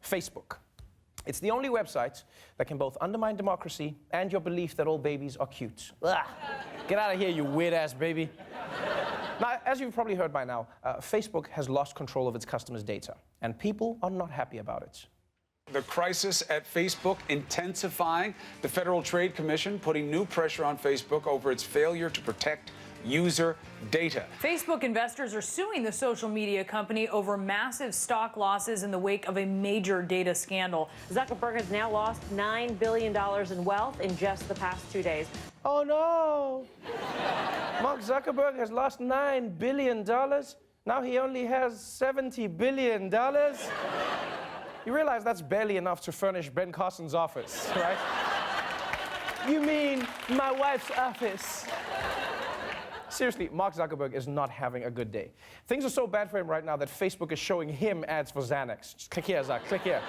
Facebook. It's the only website that can both undermine democracy and your belief that all babies are cute. Ugh. Get out of here, you weird-ass baby. Now, as you've probably heard by now, Facebook has lost control of its customers' data, and people are not happy about it. The crisis at Facebook intensifying. The Federal Trade Commission putting new pressure on Facebook over its failure to protect user data. Facebook investors are suing the social media company over massive stock losses in the wake of a major data scandal. Zuckerberg has now lost $9 billion in wealth in just the past 2 days. Oh no! Mark Zuckerberg has lost $9 billion. Now he only has $70 billion. You realize that's barely enough to furnish Ben Carson's office, right? You mean my wife's office? Seriously, Mark Zuckerberg is not having a good day. Things are so bad for him right now that Facebook is showing him ads for XANAX. Just click here, Zuck, click here.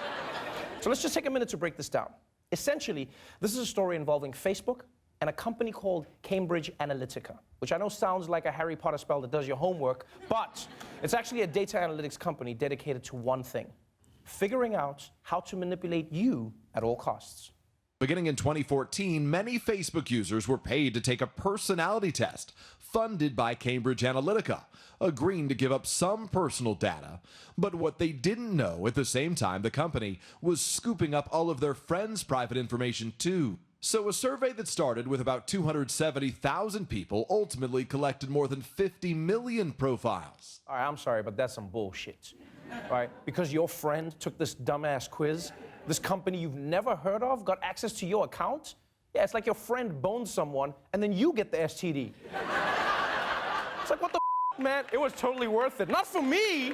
So let's just take a minute to break this down. Essentially, this is a story involving Facebook and a company called Cambridge Analytica, which I know sounds like a Harry Potter spell that does your homework, but it's actually a data analytics company dedicated to one thing: figuring out how to manipulate you at all costs. Beginning in 2014, many Facebook users were paid to take a personality test funded by Cambridge Analytica, agreeing to give up some personal data. But what they didn't know at the same time, the company was scooping up all of their friends' private information too. So a survey that started with about 270,000 people ultimately collected more than 50 million profiles. All right, I'm sorry, but that's some bullshit, right? Because your friend took this dumbass quiz, this company you've never heard of got access to your account? Yeah, it's like your friend boned someone and then you get the STD. It's like, what the f, man? It was totally worth it. Not for me.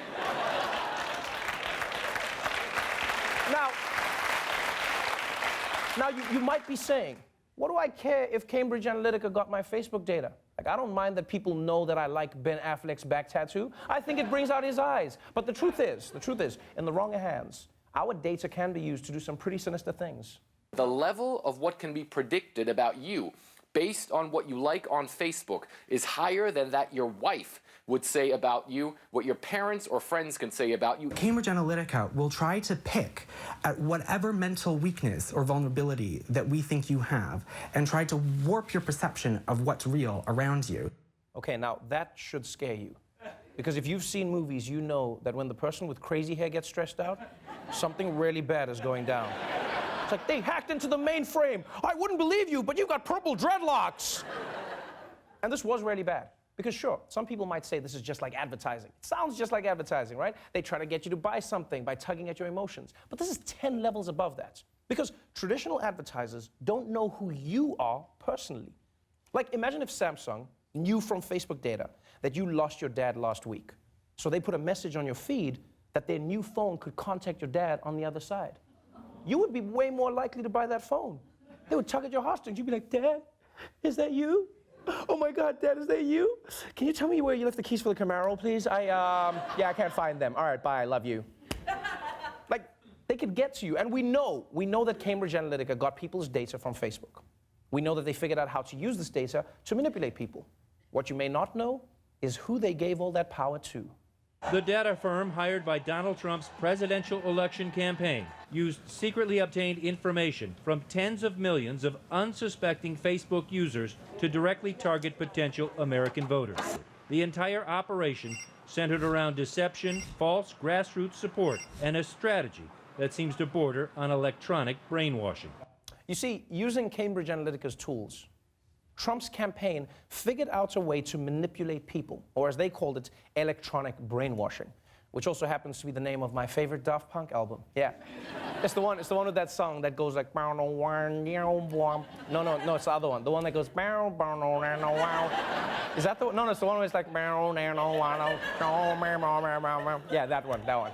Now you might be saying, what do I care if Cambridge Analytica got my Facebook data? Like, I don't mind that people know that I like Ben Affleck's back tattoo. I think it brings out his eyes. But the truth is, in the wrong hands, our data can be used to do some pretty sinister things. The level of what can be predicted about you based on what you like on Facebook is higher than that your wife would say about you, what your parents or friends can say about you. Cambridge Analytica will try to pick at whatever mental weakness or vulnerability that we think you have and try to warp your perception of what's real around you. Okay, now that should scare you. Because if you've seen movies, you know that when the person with crazy hair gets stressed out, something really bad is going down. It's like, they hacked into the mainframe. I wouldn't believe you, but you've got purple dreadlocks. And this was really bad. Because sure, some people might say this is just like advertising. It sounds just like advertising, right? They try to get you to buy something by tugging at your emotions. But this is 10 levels above that. Because traditional advertisers don't know who you are personally. Like, imagine if Samsung knew from Facebook data that you lost your dad last week. So they put a message on your feed that their new phone could contact your dad on the other side. You would be way more likely to buy that phone. They would tug at your heartstrings. You'd be like, Dad, is that you? Oh my God, Dad, is that you? Can you tell me where you left the keys for the Camaro, please? Yeah, I can't find them. All right, bye, I love you. Like, they could get to you. And we know that Cambridge Analytica got people's data from Facebook. We know that they figured out how to use this data to manipulate people. What you may not know is who they gave all that power to. The data firm hired by Donald Trump's presidential election campaign used secretly obtained information from tens of millions of unsuspecting Facebook users to directly target potential American voters. The entire operation centered around deception, false grassroots support, and a strategy that seems to border on electronic brainwashing. You see, using Cambridge Analytica's tools, Trump's campaign figured out a way to manipulate people, or as they called it, electronic brainwashing, which also happens to be the name of my favorite Daft Punk album. Yeah, it's the one with that song that goes like, no, it's the other one, the one that goes, is that the one? No, it's the one where it's like, yeah, that one.